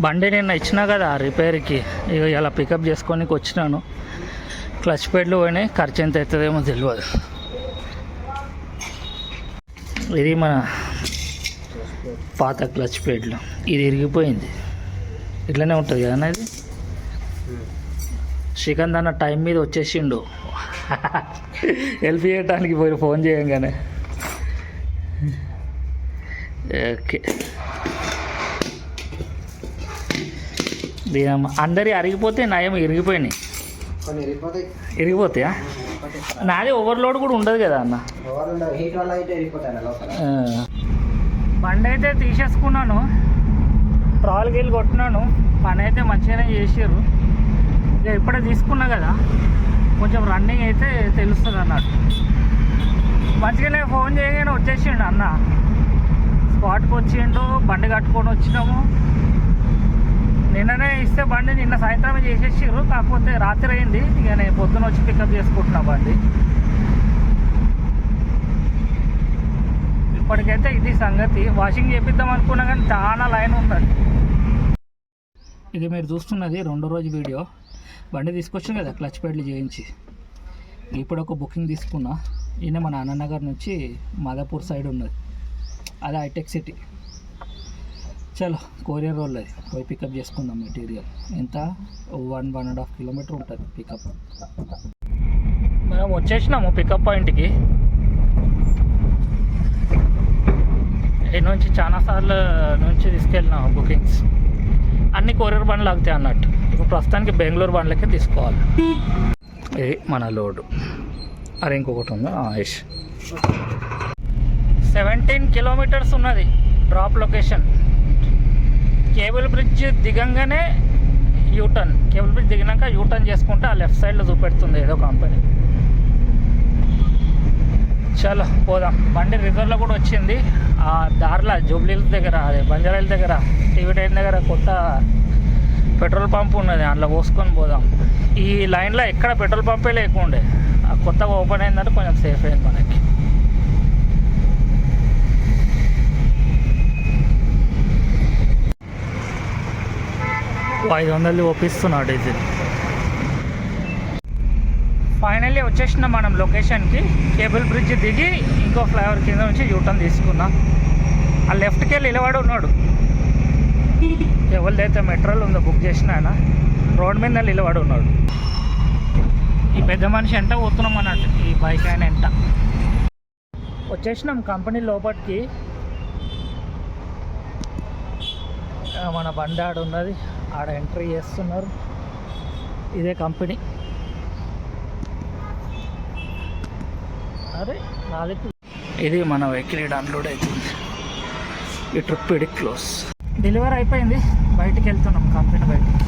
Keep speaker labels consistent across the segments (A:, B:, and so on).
A: బండి నిన్న ఇచ్చినా కదా రిపేర్కి, ఇక ఇలా పికప్ చేసుకోనికి వచ్చినాను. క్లచ్ ప్లేట్లు పోయినాయి, ఖర్చు ఎంత అవుతుందేమో తెలియదు. ఇది మన పాత క్లచ్ ప్లేట్లు, ఇది ఇరిగిపోయింది. ఇట్లనే ఉంటుంది కదా ఇది. శ్రీకాంత్ అన్న టైం మీద వచ్చేసిండు హెల్ప్ చేయడానికి పోయి ఫోన్ చేయంగానే. ఓకే, దీని అందరి అరిగిపోతే నయం ఇరిగిపోయినాయి. ఇరిగిపోతాయా? నాది ఓవర్లోడ్ కూడా ఉండదు కదా అన్న. బండి అయితే తీసేసుకున్నాను, ట్రాల్కి వెళ్ళి కొట్టినాను. పని అయితే మంచిగానే చేసారు. ఇక ఇప్పుడే తీసుకున్నా కదా, కొంచెం రన్నింగ్ అయితే తెలుస్తుంది అన్నట్టు. మంచిగానే ఫోన్ చేయగానే వచ్చేసిండు అన్న. స్పాట్కి వచ్చిండు, బండి కట్టుకొని వచ్చినాము. నిన్ననే ఇస్తే బండి నిన్న సాయంత్రమే చేసేసారు, కాకపోతే రాత్రి అయింది. ఇక నేను పొద్దున వచ్చి పికప్ చేసుకుంటున్నా బండి. ఇప్పటికైతే ఇది సంగతి. వాషింగ్ చేపిద్దాం అనుకున్నా కానీ చాలా లైన్ ఉన్నది. ఇది మీరు చూస్తున్నది 2వ రోజు వీడియో. బండి తీసుకొచ్చాను కదా క్లచ్ ప్లేట్లు చేయించి. ఇప్పుడు ఒక బుకింగ్ తీసుకున్నా. ఈయన మన అన్ననగర్ నుంచి మాదాపూర్ సైడ్ ఉన్నది, అదే హైటెక్ సిటీ. చలో కొరియర్ రోల్ అది పోయి పికప్ చేసుకుందాం. మెటీరియల్ ఎంత 1.5 కిలోమీటర్ ఉంటుంది పికప్. మనం వచ్చేసినాము పికప్ పాయింట్కి. ఈ నుంచి చాలాసార్లు నుంచి తీసుకెళ్ళినాము బుకింగ్స్. అన్ని కొరియర్ బండ్లు ఆగుతాయి అన్నట్టు. ఇప్పుడు ప్రస్తుతానికి బెంగళూరు బండ్లకే తీసుకోవాలి. ఇది మన లోడు. అరే ఇంకొకటి ఉందా? యష్ 17 కిలోమీటర్స్ ఉన్నది డ్రాప్ లొకేషన్. కేబుల్ బ్రిడ్జ్ దిగంగానే యూటర్న్. కేబుల్ బ్రిడ్జ్ దిగినాక యూటర్న్ చేసుకుంటే ఆ లెఫ్ట్ సైడ్లో చూపెడుతుంది ఏదో కంపెనీ. చలో పోదాం. బండి రిజర్వ్లో కూడా వచ్చింది. ఆ దారిలో జూబ్లీహిల్స్ దగ్గర, అదే బంజారాహిల్స్ దగ్గర, టీవీ టైన్ దగ్గర కొత్త పెట్రోల్ పంప్ ఉన్నది, అందులో పోసుకొని పోదాం. ఈ లైన్లో ఎక్కడ పెట్రోల్ పంపే లేకుండే, ఆ కొత్తగా ఓపెన్ అయిందంటే కొంచెం సేఫ్ అయింది మనకి. $500 ఒప్పిస్తున్నాడు డీజిల్. ఫైనల్లీ వచ్చేసిన మనం లొకేషన్కి. కేబుల్ బ్రిడ్జ్ దిగి ఇంకో ఫ్లైఓవర్ కింద నుంచి యూటర్న్ తీసుకున్నాం. ఆ లెఫ్ట్కి వెళ్ళి నిలబడి ఉన్నాడు. ఎవరిదైతే మెట్రోల్ ఉందో బుక్ చేసిన ఆయన రోడ్ మీద నిలబడి ఉన్నాడు. ఈ పెద్ద మనిషి ఎంట పోతున్నాం అన్నట్టు, ఈ బైక్ ఆయన ఎంట. వచ్చేసినాం కంపెనీ లోపలికి. మన బండి ఆడ ఉన్నది, ఆడ ఎంట్రీ చేస్తున్నారు. ఇదే కంపెనీ. అరే నాలుగు. ఇది మన వెహికల్ అన్లోడ్ అవుతుంది. ఈ ట్రిప్ ఇది క్లోజ్. డెలివరీ అయిపోయింది, బయటికి వెళ్తున్నాం కంపెనీ బయటికి.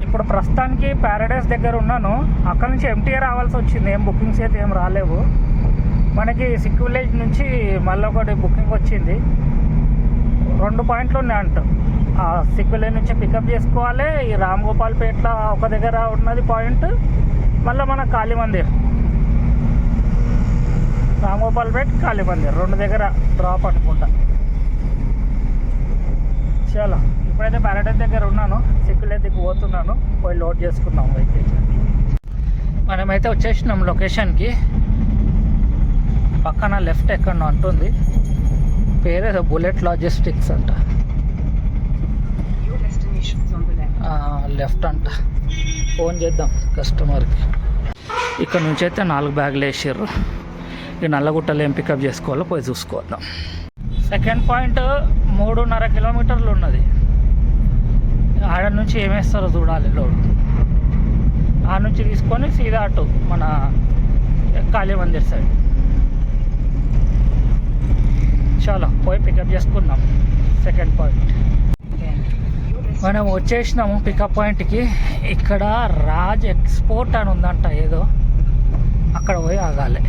A: ఇప్పుడు ప్రస్తుతానికి ప్యారడైస్ దగ్గర ఉన్నాను. అక్కడ నుంచి ఎంటీఏ రావాల్సి వచ్చింది. ఏం బుకింగ్స్ అయితే ఏం రాలేవు మనకి. సిక్ విలేజ్ నుంచి మళ్ళీ ఒకటి బుకింగ్ వచ్చింది. 2 పాయింట్లు ఉన్నాయి అంట. ఆ సిక్ విలేజ్ నుంచి పికప్ చేసుకోవాలి. ఈ రామ్ గోపాల్పేట ఒక దగ్గర ఉన్నది పాయింట్, మళ్ళీ మన కాళీ మందిర్, రామ్ గోపాల్పేట కాళీ మందిర్ 2 దగ్గర డ్రాప్ అనుకుంటా. చాలా ఇప్పుడైతే ప్యారడైస్ దగ్గర ఉన్నాను, సిక్ విలేజ్ దిక్కు పోతున్నాను. పోయి లోడ్ చేసుకున్నాం వెహికల్. మనమైతే వచ్చేసినాం లొకేషన్కి. పక్కన లెఫ్ట్ ఎక్కడో అంటుంది, పేరేదో బుల్లెట్ లాజిస్టిక్స్ అంట. లెఫ్ట్ అంట. ఫోన్ చేద్దాం కస్టమర్కి. ఇక్కడ నుంచి అయితే 4 బ్యాగులు వేసారు. ఈ నల్లగుట్టలు ఏం పికప్ చేసుకోవాలో పోయి చూసుకోవద్దాం. సెకండ్ పాయింట్ 3.5 కిలోమీటర్లు ఉన్నది. ఆడ నుంచి ఏమేస్తారో చూడాలి లోడ్. ఆ నుంచి తీసుకొని సీదా అటు మన కాళీ మందిర్ సైడ్. చాలా పోయి పికప్ చేసుకుందాం. సెకండ్ పాయింట్ మనం వచ్చేసినాము పికప్ పాయింట్కి. ఇక్కడ రాజ్ ఎక్స్పోర్ట్ అని ఉందంట ఏదో, అక్కడ పోయి ఆగాలి.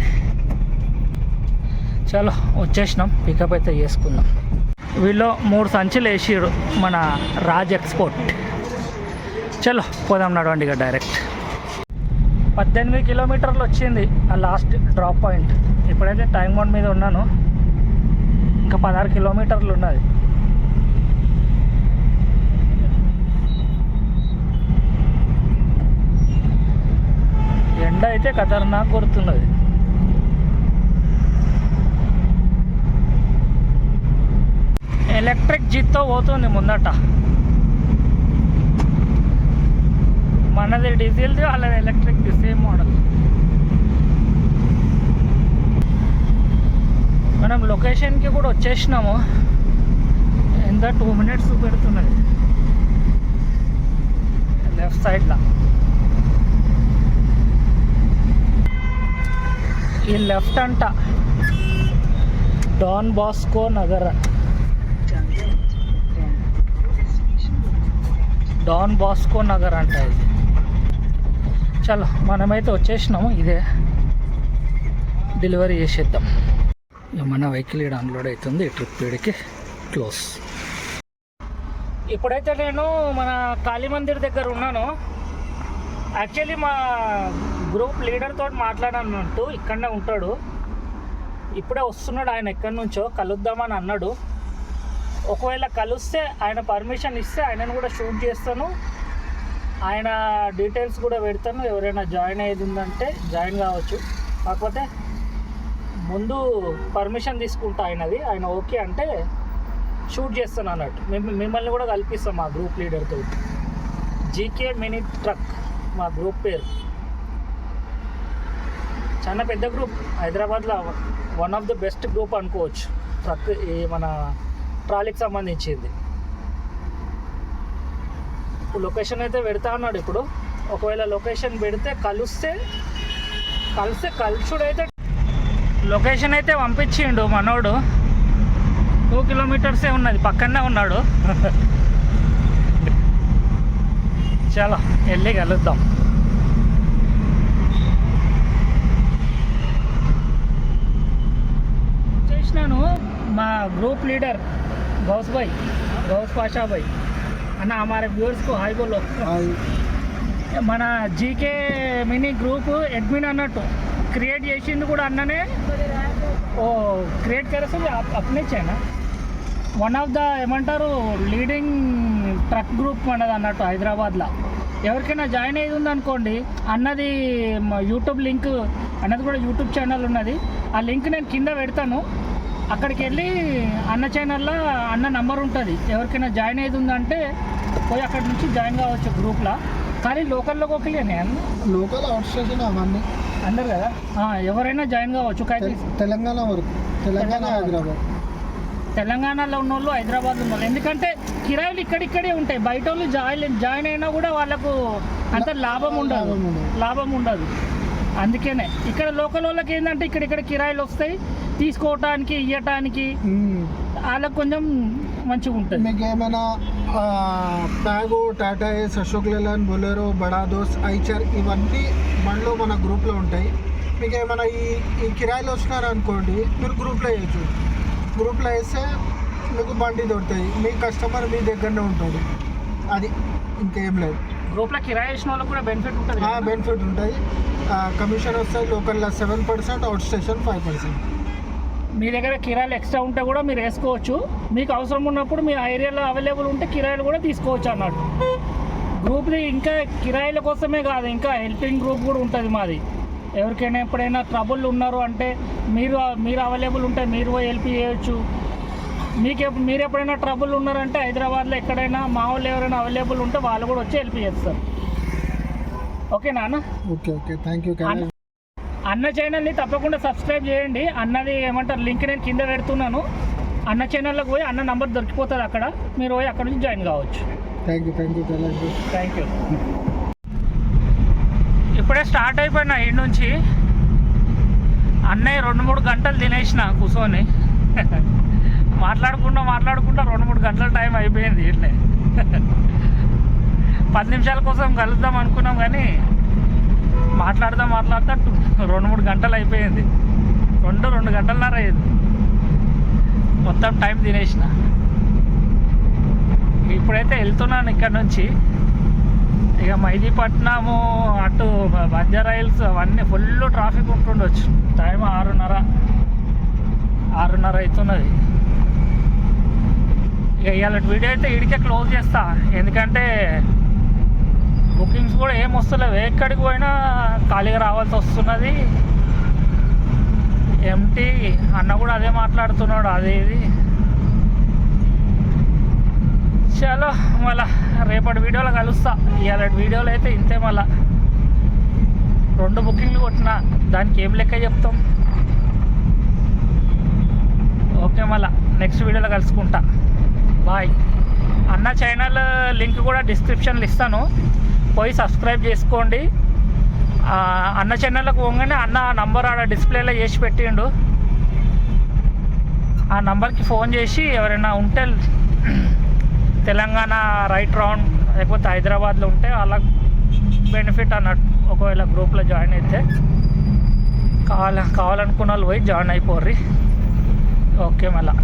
A: చలో వచ్చేసినాం, పికప్ అయితే చేసుకుందాం. వీళ్ళు 3 సంచులు వేసిరు మన రాజ్ ఎక్స్పోర్ట్. చలో పోదాం నడవండి ఇక డైరెక్ట్. 18 కిలోమీటర్లు వచ్చింది ఆ లాస్ట్ డ్రాప్ పాయింట్. ఇప్పుడైతే టైం బౌండ్ మీద ఉన్నాను. ఇంకా 16 కిలోమీటర్లు ఉన్నది. ఎండ అయితే ఖతర్నాక్ కొడుతున్నది. ఎలక్ట్రిక్ జీప్తో పోతుంది ముందట. మనది డీజిల్ది, వాళ్ళది ఎలక్ట్రిక్ది, సేమ్ మోడల్. మనం లొకేషన్కి కూడా వచ్చేసినాము. ఎంత 2 minutes పెడుతున్నది లెఫ్ట్ సైడ్లో. ఈ లెఫ్ట్ అంట Don Bosco Nagar. Don Bosco Nagar అంట ఇది. చలో మనమైతే వచ్చేసినాము. ఇదే డెలివరీ చేసేద్దాం. మన వెహికల్ ఇక్కడ అన్లోడ్ అవుతుంది. ట్రిప్ వీడికి క్లోజ్. ఇప్పుడైతే నేను మన కాళీ మందిర్ దగ్గర ఉన్నాను. యాక్చువల్లీ మా గ్రూప్ లీడర్ తోటి మాట్లాడన్నట్టు, ఇక్కడనే ఉంటాడు. ఇప్పుడే వస్తున్నాడు ఆయన, ఎక్కడి నుంచో కలుద్దామని అన్నాడు. ఒకవేళ కలిస్తే ఆయన పర్మిషన్ ఇస్తే ఆయనను కూడా షూట్ చేస్తాను, ఆయన డీటెయిల్స్ కూడా పెడతాను. ఎవరైనా జాయిన్ అయ్యేది ఉందంటే జాయిన్ కావచ్చు. కాకపోతే ముందు పర్మిషన్ తీసుకుంటా ఆయనది. ఆయన ఓకే అంటే షూట్ చేస్తాను అన్నట్టు. మిమ్మల్ని కూడా కల్పిస్తాం మా గ్రూప్ లీడర్తో. జీకే మినీ ట్రక్ మా గ్రూప్ పేరు. చాలా పెద్ద గ్రూప్, హైదరాబాద్లో one of the best group అనుకోవచ్చు. ట్రక్ ఈ మన ట్రాలీకి సంబంధించింది. లొకేషన్ అయితే పెడతా అన్నాడు ఇప్పుడు. ఒకవేళ లొకేషన్ పెడితే కలిస్తే కలుసుడైతే లొకేషన్ అయితే పంపించిండు మనోడు. 2 kilometers ఉన్నది, పక్కనే ఉన్నాడు. చలో వెళ్ళి కలుద్దాం. చేసినాను మా గ్రూప్ లీడర్ గౌస్ పాషా భాయ్ అన్న. हमारे व्यूअर्स को हाई बोलो. మన జీకే మినీ గ్రూప్ అడ్మిన్ అన్నట్టు. క్రియేట్ చేసింది కూడా అన్ననే. ఓ క్రియేట్ చేస్తే అప్నే చేయనా. వన్ ఆఫ్ ద ఏమంటారు లీడింగ్ ట్రక్ గ్రూప్ మనది అన్నట్టు హైదరాబాద్లో. ఎవరికైనా జాయిన్ అయ్యేది ఉందనుకోండి, అన్నది యూట్యూబ్ లింక్, అన్నది కూడా యూట్యూబ్ ఛానల్ ఉన్నది. ఆ లింక్ నేను కింద పెడతాను. అక్కడికి వెళ్ళి అన్న ఛానల్లో అన్న నంబర్ ఉంటుంది. ఎవరికైనా జాయిన్ అయ్యేది ఉందంటే పోయి అక్కడి నుంచి జాయిన్ కావచ్చు గ్రూప్లో. కానీ లోకల్లోకి ఒకలేనే
B: లోకల్ అవుట్ స్టేషన్ అవన్నీ
A: అందరు కదా, ఎవరైనా జాయిన్ కావచ్చు.
B: తెలంగాణ వరకు, తెలంగాణ హైదరాబాద్,
A: తెలంగాణలో ఉన్న వాళ్ళు హైదరాబాద్లో ఉన్న వాళ్ళు. ఎందుకంటే కిరాయిలు ఇక్కడిక్కడే ఉంటాయి. బయట వాళ్ళు జాయిన్ అయినా కూడా వాళ్ళకు అంత లాభం ఉండదు. అందుకనే ఇక్కడ లోకల్ వాళ్ళకి ఏంటంటే ఇక్కడ కిరాయిలు వస్తాయి, తీసుకోవటానికి ఇవ్వటానికి వాళ్ళకి కొంచెం మంచిగా ఉంటుంది.
B: మీకు ఏమైనా ప్యాగో, టాటా ఏస్, అశోక్ లేలాండ్, బొలెరో, బడా దోస్, ఐచర్ ఇవన్నీ బండ్లు మన గ్రూప్లో ఉంటాయి. మీకు ఏమైనా ఈ కిరాయిలు వచ్చినారనుకోండి, మీరు గ్రూప్లో వేయచ్చు. గ్రూప్లో వేస్తే మీకు బండి దొరుకుతాయి. మీ కస్టమర్ మీ దగ్గరనే ఉంటుంది. అది ఇంకేం లేదు.
A: గ్రూప్లో కిరాయి వేసిన వాళ్ళకి కూడా బెనిఫిట్ ఉంటుంది.
B: బెనిఫిట్ ఉంటుంది. కమిషన్ వస్తాయి. లోకల్లో 7%, అవుట్ స్టేషన్ 5%.
A: మీ దగ్గర కిరాయిలు ఎక్స్ట్రా ఉంటే కూడా మీరు వేసుకోవచ్చు. మీకు అవసరం ఉన్నప్పుడు మీ ఏరియాలో అవైలబుల్ ఉంటే కిరాయిలు కూడా తీసుకోవచ్చు అన్నట్టు. గ్రూప్ది ఇంకా కిరాయిల కోసమే కాదు, ఇంకా హెల్పింగ్ గ్రూప్ కూడా ఉంటుంది మాది. ఎవరికైనా ఎప్పుడైనా ట్రబుల్ ఉన్నారు అంటే మీరు అవైలబుల్ ఉంటే మీరు హెల్ప్ చేయొచ్చు. మీరు ఎప్పుడైనా ట్రబుల్ ఉన్నారంటే హైదరాబాద్లో ఎక్కడైనా మా వాళ్ళు ఎవరైనా అవైలబుల్ ఉంటే వాళ్ళు కూడా వచ్చి హెల్ప్ చేస్తారు. ఓకేనా అన్న?
B: Okay, thank you.
A: అన్న ఛానల్ని తప్పకుండా సబ్స్క్రైబ్ చేయండి. అన్నది ఏమంటారు లింక్ నేను కింద పెడుతున్నాను. అన్న ఛానల్లోకి పోయి అన్న నంబర్ దొరికిపోతుంది అక్కడ, మీరు పోయి అక్కడ నుంచి జాయిన్ కావచ్చు. Thank you. ఇప్పుడే స్టార్ట్ అయిపోయినా ఇంటి నుంచి. అన్నయ్య 2-3 గంటలు తినేసిన కూర్చొని. మాట్లాడుకుంటా 2-3 గంటల టైం అయిపోయింది. ఇట్లే 10 నిమిషాల కోసం కలుద్దాం అనుకున్నాం కానీ మాట్లాడుతూ 2-3 గంటలు అయిపోయింది. 2 గంటలన్నర అయ్యింది. మొత్తం టైం తినేసిన. ఇప్పుడైతే వెళ్తున్నాను ఇక్కడ నుంచి. ఇక మెహదీపట్నము అటు బంజారా హిల్స్ అవన్నీ ఫుల్ ట్రాఫిక్ ఉంటుండొచ్చు. టైం 6:30 అవుతున్నది. ఇక ఇవాళ వీడియో అయితే ఇడికే క్లోజ్ చేస్తా. ఎందుకంటే బుకింగ్స్ కూడా ఏం వస్తలేవు, ఎక్కడికి పోయినా ఖాళీగా రావాల్సి వస్తున్నది. ఎంటీ అన్న కూడా అదే మాట్లాడుతున్నాడు, అదే ఇది. చలో మళ్ళా రేపటి వీడియోలో కలుస్తా. ఇవాళ వీడియోలో అయితే ఇంతే. మళ్ళా 2 బుకింగ్లు కొట్టిన, దానికి ఏం లెక్క చెప్తాం. ఓకే, మళ్ళా నెక్స్ట్ వీడియోలో కలుసుకుంటా. బాయ్. అన్న ఛానల్ లింక్ కూడా డిస్క్రిప్షన్లో ఇస్తాను, పోయి సబ్స్క్రైబ్ చేసుకోండి. అన్న ఛానల్లోకి పోగానే అన్న నంబర్ ఆడ డిస్ప్లేలో చేసి పెట్టిండు. ఆ నంబర్కి ఫోన్ చేసి ఎవరైనా ఉంటే తెలంగాణ రైట్ రౌండ్ లేకపోతే హైదరాబాద్లో ఉంటే వాళ్ళకి బెనిఫిట్ అన్నట్టు. ఒకవేళ గ్రూప్లో జాయిన్ అయితే కావాలనుకున్న వాళ్ళు పోయి జాయిన్ అయిపోర్రి. ఓకే మళ్ళా.